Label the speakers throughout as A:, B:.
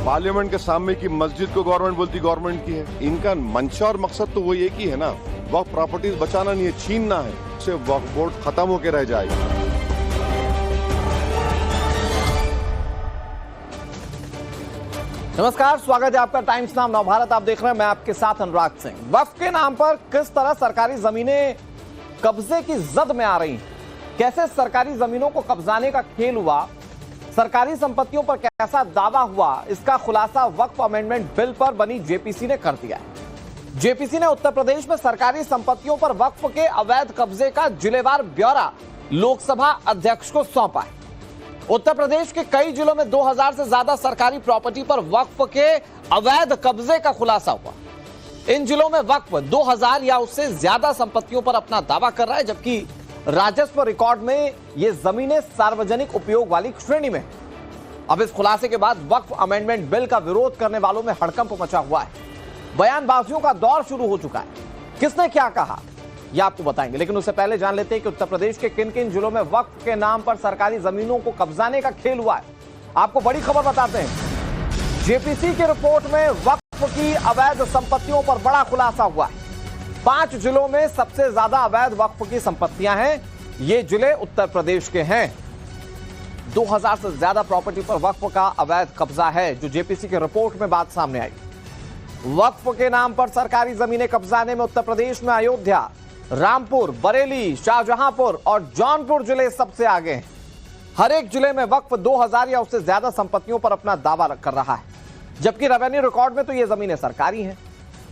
A: Parliament के सामने की मस्जिद को गवर्नमेंट बोलती गवर्नमेंट की है। इनका मंशा और मकसद तो वो एक ही है ना, वक्फ प्रॉपर्टीज बचाना नहीं है, छीनना है। इससे वक्फ बोर्ड खत्म होकर रह जाएगा।
B: नमस्कार, स्वागत है आपका टाइम्स नाम नवभारत। आप देख रहे हैं, मैं आपके साथ अनुराग सिंह। वक्फ के नाम पर किस तरह सरकारी जमीनें कब्जे की जद में आ रही, कैसे सरकारी जमीनों को कब्जाने का खेल हुआ, सरकारी संपत्तियों पर कैसा दावा हुआ, इसका खुलासा वक्फ अमेंडमेंट बिल पर बनी जेपीसी ने कर दिया है। जेपीसी ने उत्तर प्रदेश में सरकारी संपत्तियों पर वक्फ के अवैध कब्जे का जिलेवार ब्यौरा लोकसभा अध्यक्ष को सौंपा है। उत्तर प्रदेश के कई जिलों में 2000 से ज्यादा सरकारी प्रॉपर्टी पर वक्फ के अवैध कब्जे का खुलासा हुआ। इन जिलों में वक्फ 2000 या उससे ज्यादा संपत्तियों पर अपना दावा कर रहा है, जबकि राजस्व रिकॉर्ड में ये जमीनें सार्वजनिक उपयोग वाली श्रेणी में। अब इस खुलासे के बाद वक्फ अमेंडमेंट बिल का विरोध करने वालों में हड़कंप मचा हुआ है। बयानबाजियों का दौर शुरू हो चुका है। किसने क्या कहा ये आपको बताएंगे, लेकिन उससे पहले जान लेते हैं कि उत्तर प्रदेश के किन किन जिलों में वक्फ के नाम पर सरकारी जमीनों को कब्जाने का खेल हुआ है। आपको बड़ी खबर बताते हैं। जेपीसी की रिपोर्ट में वक्फ की अवैध संपत्तियों पर बड़ा खुलासा हुआ है। 5 जिलों में सबसे ज्यादा अवैध वक्फ की संपत्तियां हैं। ये जिले उत्तर प्रदेश के हैं। 2000 से ज्यादा प्रॉपर्टी पर वक्फ का अवैध कब्जा है, जो जेपीसी की रिपोर्ट में बात सामने आई। वक्फ के नाम पर सरकारी जमीनें कब्जाने में उत्तर प्रदेश में अयोध्या, रामपुर, बरेली, शाहजहांपुर और जौनपुर जिले सबसे आगे हैं। हर एक जिले में वक्फ 2000 या उससे ज्यादा संपत्तियों पर अपना दावा कर रहा है, जबकि रेवेन्यू रिकॉर्ड में तो ये जमीनें सरकारी हैं।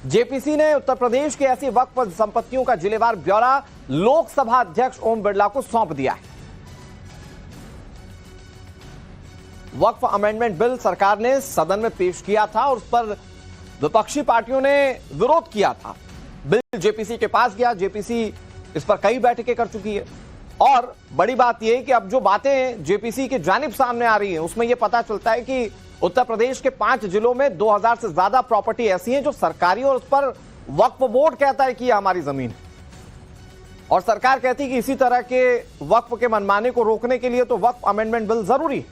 B: जेपीसी ने उत्तर प्रदेश की ऐसी वक्फ संपत्तियों का जिलेवार ब्यौरा लोकसभा अध्यक्ष ओम बिरला को सौंप दिया है। वक्फ अमेंडमेंट बिल सरकार ने सदन में पेश किया था और उस पर विपक्षी पार्टियों ने विरोध किया था। बिल जेपीसी के पास गया। जेपीसी इस पर कई बैठकें कर चुकी है और बड़ी बात यह है कि अब जो बातें जेपीसी की जानिब सामने आ रही हैं, उसमें यह पता चलता है कि उत्तर प्रदेश के 5 जिलों में 2000 से ज्यादा प्रॉपर्टी ऐसी हैं जो सरकारी, और उस पर वक्फ बोर्ड कहता है कि यह हमारी जमीन है, और सरकार कहती है कि इसी तरह के वक्फ के मनमाने को रोकने के लिए तो वक्फ अमेंडमेंट बिल जरूरी है।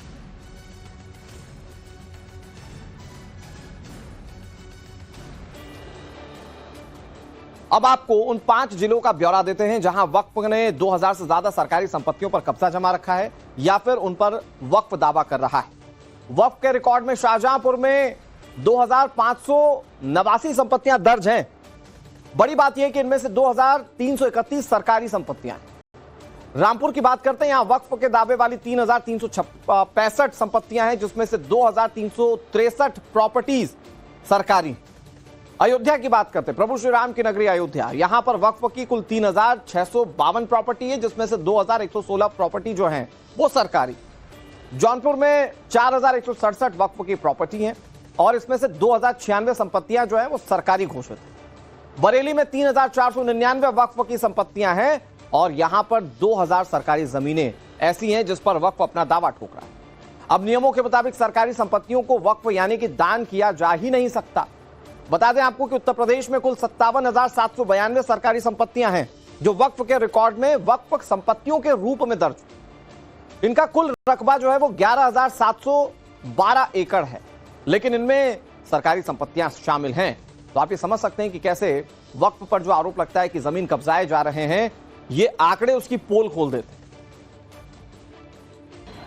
B: अब आपको उन 5 जिलों का ब्यौरा देते हैं जहां वक्फ ने 2000 से ज्यादा सरकारी संपत्तियों पर कब्जा जमा रखा है या फिर उन पर वक्फ दावा कर रहा है। वक्फ के रिकॉर्ड में शाहजहांपुर में 2589 संपत्तियां दर्ज हैं। बड़ी बात यह है कि इनमें से 2331 सरकारी संपत्तियां हैं। रामपुर की बात करते हैं, यहां वक्फ के दावे वाली 3365 संपत्तियां हैं, जिसमें से 2363 प्रॉपर्टीज सरकारी। अयोध्या की बात करते हैं, प्रभु श्री राम की नगरी अयोध्या, यहां पर वक्फ की कुल 3652 प्रॉपर्टी है, जिसमें से 2116 प्रॉपर्टी जो हैं वो सरकारी। जौनपुर में 4167 वक्फ की प्रॉपर्टी हैं और इसमें से 2096 संपत्तियां जो है वो सरकारी घोषित है। बरेली में 3499 वक्फ की संपत्तियां हैं और यहां पर 2000 सरकारी जमीनें ऐसी हैं जिस पर वक्फ अपना दावा ठोक रहा है। अब नियमों के मुताबिक सरकारी संपत्तियों को वक्फ यानी कि दान किया जा ही नहीं सकता। बता दें आपको कि उत्तर प्रदेश में कुल 57,792 सरकारी संपत्तियां हैं जो वक्फ के रिकॉर्ड में वक्फ संपत्तियों के रूप में दर्ज। इनका कुल रकबा जो है वो 11,712 एकड़ है, लेकिन इनमें सरकारी संपत्तियां शामिल हैं। तो आप ये समझ सकते हैं कि कैसे वक्फ पर जो आरोप लगता है कि जमीन कब्जाए जा रहे हैं, ये आंकड़े उसकी पोल खोल देते हैं।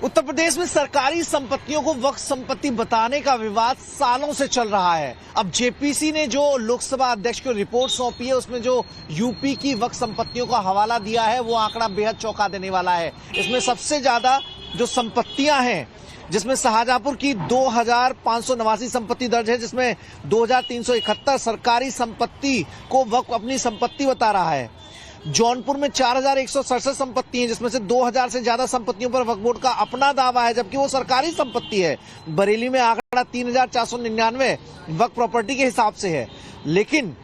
C: उत्तर प्रदेश में सरकारी संपत्तियों को वक्फ संपत्ति बताने का विवाद सालों से चल रहा है। अब जेपीसी ने जो लोकसभा अध्यक्ष को रिपोर्ट सौंपी है, उसमें जो यूपी की वक्फ संपत्तियों का हवाला दिया है, वो आंकड़ा बेहद चौंका देने वाला है। इसमें सबसे ज्यादा जो संपत्तियां हैं, जिसमें शाहजहांपुर की 2589 संपत्ति दर्ज है, जिसमें 2371 सरकारी संपत्ति को वक्फ अपनी संपत्ति बता रहा है। जौनपुर में 4167 संपत्ति हैं, जिसमें से 2000 से ज्यादा संपत्तियों पर वक्फ बोर्ड का अपना दावा है, जबकि वो सरकारी संपत्ति है। बरेली में आंकड़ा 3499 वक्फ प्रॉपर्टी के हिसाब से है, लेकिन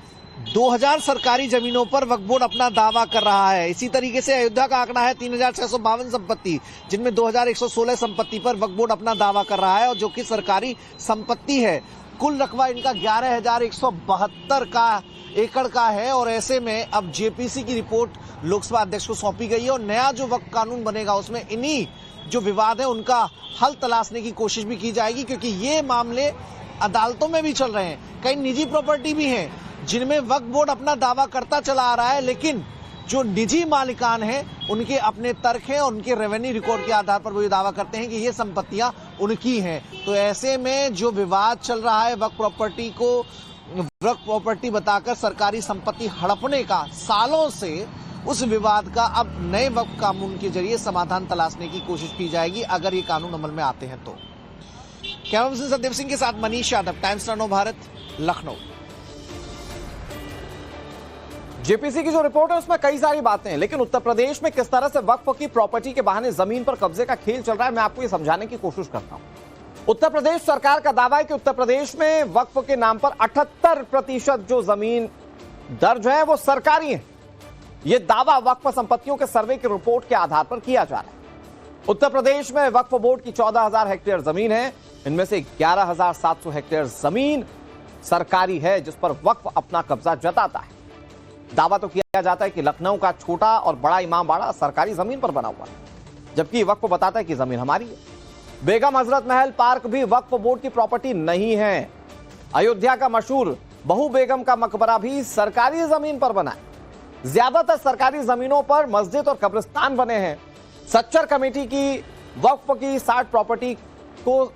C: 2000 सरकारी जमीनों पर वक्फ बोर्ड अपना दावा कर रहा है। इसी तरीके से अयोध्या का आंकड़ा है 3652 संपत्ति, जिनमें 2116 संपत्ति पर वक्फ बोर्ड अपना दावा कर रहा है और जो कि सरकारी संपत्ति है। कुल रकबा इनका 11,172 एकड़ का है और ऐसे में अब जेपीसी की रिपोर्ट लोकसभा अध्यक्ष को सौंपी गई है और नया जो वक्फ कानून बनेगा उसमें इन्हीं जो विवाद है उनका हल तलाशने की कोशिश भी की जाएगी, क्योंकि ये मामले अदालतों में भी चल रहे हैं। कई निजी प्रॉपर्टी भी हैं जिनमें वक्फ बोर्ड अपना दावा करता चला आ रहा है, लेकिन जो निजी मालिकान हैं उनके अपने तर्क हैं और उनके रेवेन्यू रिकॉर्ड के आधार पर वो ये दावा करते हैं कि ये संपत्तियां उनकी हैं। तो ऐसे में जो विवाद चल रहा है वक्फ प्रॉपर्टी को वक्फ प्रॉपर्टी बताकर सरकारी संपत्ति हड़पने का, सालों से उस विवाद का अब नए वक्फ कानून के जरिए समाधान तलाशने की कोशिश की जाएगी अगर ये कानून अमल में आते हैं तो। कैमरा पर्सन सत्यदेव सिंह के साथ Manish Yadav, times now Bharat, Lucknow.
B: JPC की जो रिपोर्ट है उसमें कई सारी बातें हैं, लेकिन उत्तर प्रदेश में किस तरह से वक्फ की प्रॉपर्टी के बहाने जमीन पर कब्जे का खेल चल रहा है मैं आपको ये समझाने की कोशिश करता हूं। उत्तर प्रदेश सरकार का दावा है कि उत्तर प्रदेश में वक्फ के नाम पर 78% जो जमीन दर्ज है वो सरकारी है। यह दावा वक्फ संपत्तियों के सर्वे की रिपोर्ट के आधार पर किया जा रहा है। उत्तर प्रदेश में वक्फ बोर्ड की 14,000 हेक्टेयर जमीन है, इनमें से 11,700 हेक्टेयर जमीन सरकारी है जिस पर वक्फ अपना कब्जा जताता है। दावा तो किया जाता है कि लखनऊ का छोटा और बड़ा इमामबाड़ा सरकारी जमीन पर बना हुआ है, जबकि वक्फ बताता है कि जमीन हमारी है। बेगम हजरत महल पार्क भी वक्फ बोर्ड की प्रॉपर्टी नहीं है। अयोध्या का मशहूर बहू बेगम का मकबरा भी सरकारी जमीन पर बना है। ज्यादातर सरकारी जमीनों पर मस्जिद और कब्रिस्तान बने हैं। सच्चर कमेटी की वक्फ की 60 प्रॉपर्टी को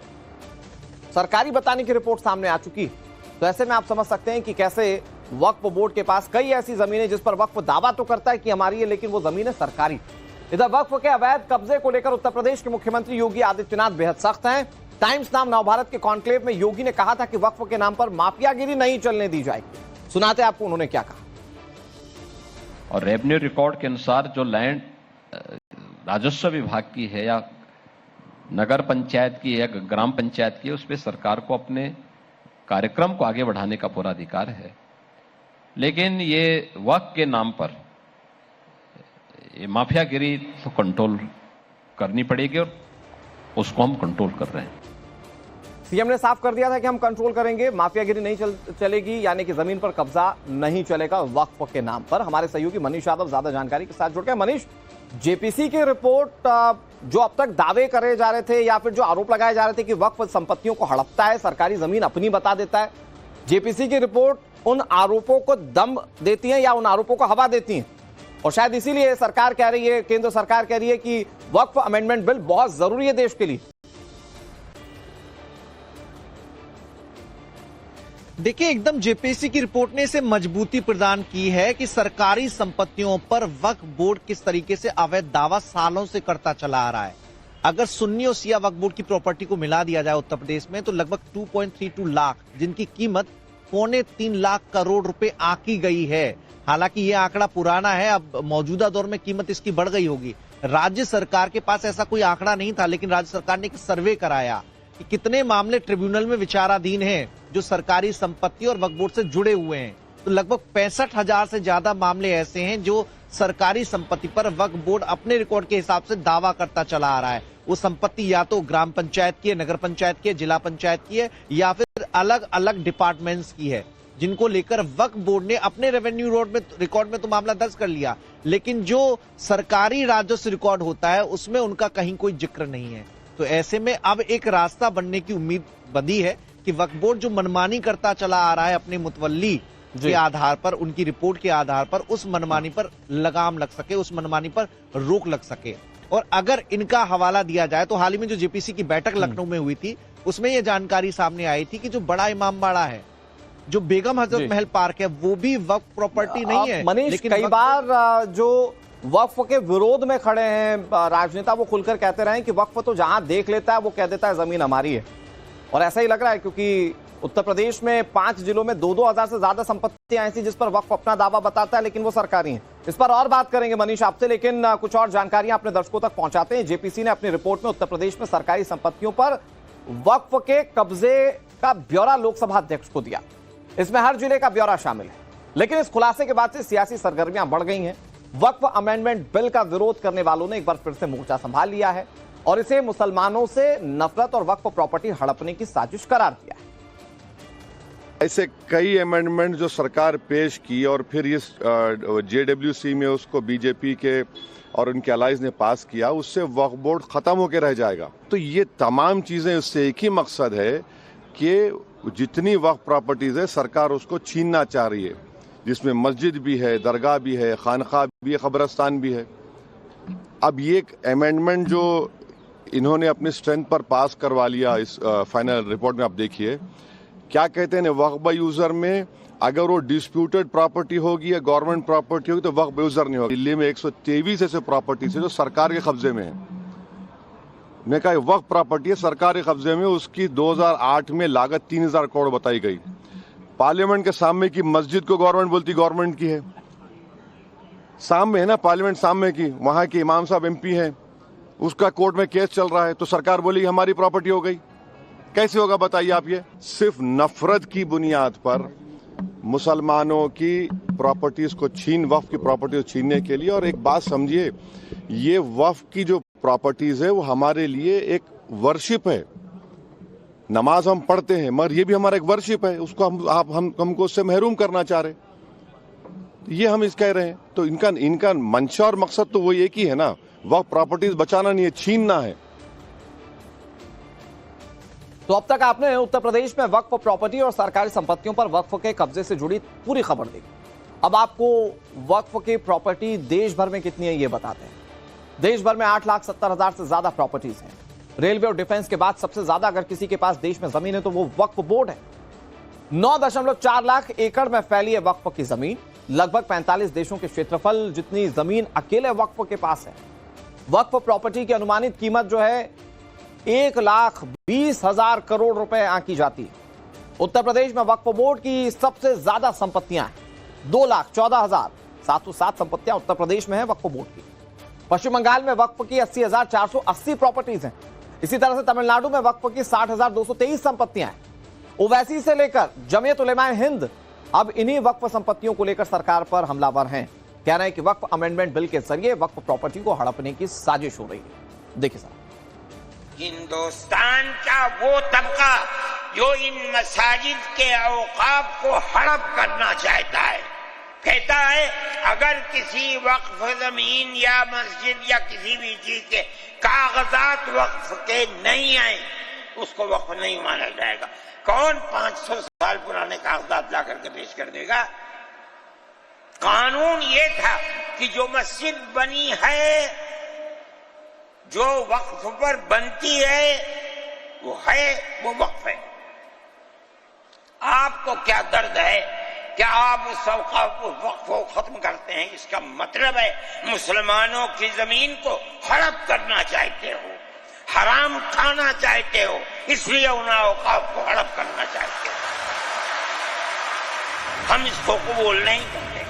B: सरकारी बताने की रिपोर्ट सामने आ चुकी। तो ऐसे में आप समझ सकते हैं कि कैसे वक्फ बोर्ड के पास कई ऐसी जमीनें जिस पर वक्फ दावा तो करता है कि हमारी है, लेकिन वो जमीनें सरकारी। इधर वक्फ के अवैध कब्जे को लेकर उत्तर प्रदेश के मुख्यमंत्री योगी आदित्यनाथ बेहद सख्त हैं। टाइम्स नाउ नवभारत के कॉन्क्लेव में योगी ने कहा था कि वक्फ के नाम पर माफियागिरी नहीं चलने दी जाएगी। सुनाते आपको उन्होंने क्या कहा।
D: और रेवेन्यू रिकॉर्ड के अनुसार जो लैंड राजस्व विभाग की है या नगर पंचायत की है या ग्राम पंचायत की है, उस पर सरकार को अपने कार्यक्रम को आगे बढ़ाने का पूरा अधिकार है। लेकिन ये वक्फ के नाम पर ये माफियागिरी तो कंट्रोल करनी पड़ेगी और उसको हम कंट्रोल कर रहे हैं।
B: सीएम ने साफ कर दिया था कि हम कंट्रोल करेंगे, माफियागिरी नहीं चलेगी, यानी कि जमीन पर कब्जा नहीं चलेगा वक्फ के नाम पर। हमारे सहयोगी मनीष यादव ज्यादा जानकारी के साथ जुड़ गए। मनीष, जेपीसी की रिपोर्ट जो अब तक दावे करे जा रहे थे या फिर जो आरोप लगाए जा रहे थे कि वक्फ संपत्तियों को हड़पता है, सरकारी जमीन अपनी बता देता है, जेपीसी की रिपोर्ट उन आरोपों को दम देती है या उन आरोपों को हवा देती है? और शायद इसीलिए सरकार कह रही है, केंद्र सरकार कह रही है कि वक्फ अमेंडमेंट बिल बहुत जरूरी है देश के लिए।
C: देखिए, एकदम जेपीसी की रिपोर्ट ने इसे मजबूती प्रदान की है कि सरकारी संपत्तियों पर वक्फ बोर्ड किस तरीके से अवैध दावा सालों से करता चला आ रहा है। अगर सुन्नी और शिया वक्फ बोर्ड की प्रॉपर्टी को मिला दिया जाए उत्तर प्रदेश में तो लगभग 2.32 लाख, जिनकी कीमत 2.25 लाख करोड़ रुपए आंकी गई है। हालांकि यह आंकड़ा पुराना है, अब मौजूदा दौर में कीमत इसकी बढ़ गई होगी। राज्य सरकार के पास ऐसा कोई आंकड़ा नहीं था, लेकिन राज्य सरकार ने एक सर्वे कराया कि कितने मामले ट्रिब्यूनल में विचाराधीन हैं जो सरकारी संपत्ति और वक्फ बोर्ड से जुड़े हुए हैं। तो लगभग 65,000 से ज्यादा मामले ऐसे हैं जो सरकारी संपत्ति पर वक्फ बोर्ड अपने रिकॉर्ड के हिसाब से दावा करता चला आ रहा है। वो संपत्ति या तो ग्राम पंचायत की है, नगर पंचायत की है, जिला पंचायत की है या फिर अलग अलग डिपार्टमेंट्स की है, जिनको लेकर वक्फ बोर्ड ने अपने रेवेन्यू रिकॉर्ड में तो मामला दर्ज कर लिया, लेकिन जो सरकारी राजस्व रिकॉर्ड होता है उसमें उनका कहीं कोई जिक्र नहीं है। तो ऐसे में अब एक रास्ता बनने की उम्मीद बंधी है कि वक्फ बोर्ड जो मनमानी करता चला आ रहा है अपने मुतवल्ली के आधार पर, उनकी रिपोर्ट के आधार पर, उस मनमानी पर लगाम लग सके, उस मनमानी पर रोक लग सके। और अगर इनका हवाला दिया जाए तो हाल ही में जो जेपीसी की बैठक लखनऊ में हुई थी उसमें यह जानकारी सामने आई थी कि जो बड़ा इमामबाड़ा है, जो बेगम हजरत महल पार्क है, वो भी वक्फ प्रॉपर्टी नहीं है।
B: मनीष,
C: लेकिन
B: कई बार जो वक्फ के विरोध में खड़े हैं राजनेता वो खुलकर कहते रहे कि वक्फ तो जहां देख लेता है वो कह देता है जमीन हमारी है। और ऐसा ही लग रहा है क्योंकि उत्तर प्रदेश में 5 जिलों में 2-2 हजार से ज्यादा संपत्तियां ऐसी जिस पर वक्फ अपना दावा बताता है, लेकिन वो सरकारी हैं। इस पर और बात करेंगे मनीष आपसे, लेकिन कुछ और जानकारियां अपने दर्शकों तक पहुंचाते हैं। जेपीसी ने अपनी रिपोर्ट में उत्तर प्रदेश में सरकारी संपत्तियों पर वक्फ के कब्जे का ब्यौरा लोकसभा अध्यक्ष को दिया। इसमें हर जिले का ब्यौरा शामिल है, लेकिन इस खुलासे के बाद से सियासी सरगर्मियां बढ़ गई हैं। वक्फ अमेंडमेंट बिल का विरोध करने वालों ने एक बार फिर से मोर्चा संभाल लिया है और इसे मुसलमानों से नफरत और वक्फ प्रॉपर्टी हड़पने की साजिश करार दिया है।
A: ऐसे कई अमेंडमेंट जो सरकार पेश की और फिर ये JWC में उसको बीजेपी के और उनके अलाइज ने पास किया, उससे वक्फ बोर्ड खत्म होकर रह जाएगा। तो ये तमाम चीजें, उससे एक ही मकसद है कि जितनी वक्फ प्रॉपर्टीज है सरकार उसको छीनना चाह रही है, जिसमें मस्जिद भी है, दरगाह भी है, खानखा भी है, कब्रिस्तान भी है। अब ये अमेंडमेंट जो इन्होंने अपनी स्ट्रेंथ पर पास करवा लिया, इस फाइनल रिपोर्ट में आप देखिए क्या कहते हैं, वक्फ यूजर में अगर वो डिस्प्यूटेड प्रॉपर्टी होगी या गवर्नमेंट प्रॉपर्टी होगी तो वक्फ यूजर नहीं होगी। दिल्ली में 123 ऐसे प्रॉपर्टीज है जो सरकार के कब्जे में है। मैं कहा वक्फ प्रॉपर्टी है सरकार के कब्जे में, उसकी 2008 में लागत 3000 करोड़ बताई गई। पार्लियामेंट के सामने की मस्जिद को गवर्नमेंट बोलती गवर्नमेंट की है, सामने है ना पार्लियामेंट सामने की, वहां के इमाम साहब MP हैं, उसका कोर्ट में केस चल रहा है तो सरकार बोली हमारी प्रॉपर्टी हो गई। कैसे होगा बताइए आप? ये सिर्फ नफरत की बुनियाद पर मुसलमानों की प्रॉपर्टीज को वक्फ की प्रॉपर्टीज छीनने के लिए। और एक बात समझिए, ये वक्फ की जो प्रॉपर्टीज है वो हमारे लिए एक वर्शिप है। नमाज हम पढ़ते हैं मगर ये भी हमारा एक वर्शिप है, उसको हमको उससे महरूम करना चाह रहे, ये हम इस कह रहे हैं। तो इनका मंशा और मकसद तो वही एक ही है ना, वक्फ प्रॉपर्टीज बचाना नहीं है, छीनना है।
B: तो अब तक आपने उत्तर प्रदेश में वक्फ प्रॉपर्टी और सरकारी संपत्तियों पर वक्फ के कब्जे से जुड़ी पूरी खबर देखी। अब आपको वक्फ की प्रॉपर्टी देश भर में कितनी है ये बताते हैं। देश भर में 8,70,000 से ज्यादा प्रॉपर्टीज हैं। रेलवे और डिफेंस के बाद सबसे ज्यादा अगर किसी के पास देश में जमीन है तो वो वक्फ बोर्ड है। 9.4 लाख एकड़ में फैली है वक्फ की जमीन। लगभग 45 देशों के क्षेत्रफल जितनी जमीन अकेले वक्फ के पास है। वक्फ प्रॉपर्टी की अनुमानित कीमत जो है 1,20,000 करोड़ रुपए आंकी जाती है। उत्तर प्रदेश में वक्फ बोर्ड की सबसे ज्यादा संपत्तियां हैं, 2,14,707 संपत्तियां उत्तर प्रदेश में है वक्फ बोर्ड की। पश्चिम बंगाल में वक्फ की 80,480 प्रॉपर्टीज हैं। इसी तरह से तमिलनाडु में वक्फ की 60,223 संपत्तियां हैं। ओवैसी से लेकर जमीयत उलेमाए हिंद अब इन्हीं वक्फ संपत्तियों को लेकर सरकार पर हमलावर हैं। कह रहे हैं कि वक्फ अमेंडमेंट बिल के जरिए वक्फ प्रॉपर्टी को हड़पने की साजिश हो रही है। देखिए साहब,
E: हिंदुस्तान का वो तबका जो इन मसाजिद के औकाफ को हड़प करना चाहता है, कहता है अगर किसी वक्फ जमीन या मस्जिद या किसी भी चीज के कागजात वक्फ के नहीं आए उसको वक्फ नहीं माना जाएगा। कौन 500 साल पुराने कागजात ला करके पेश कर देगा? कानून ये था कि जो मस्जिद बनी है, जो वक्फ पर बनती है वो वक्फ है। आपको क्या दर्द है? क्या आप उस वक्फ को खत्म करते हैं? इसका मतलब है मुसलमानों की जमीन को हड़प करना चाहते हो, हराम खाना चाहते हो, इसलिए उन औकाफ को हड़प करना चाहते हो। हम इसको कबूल नहीं करते।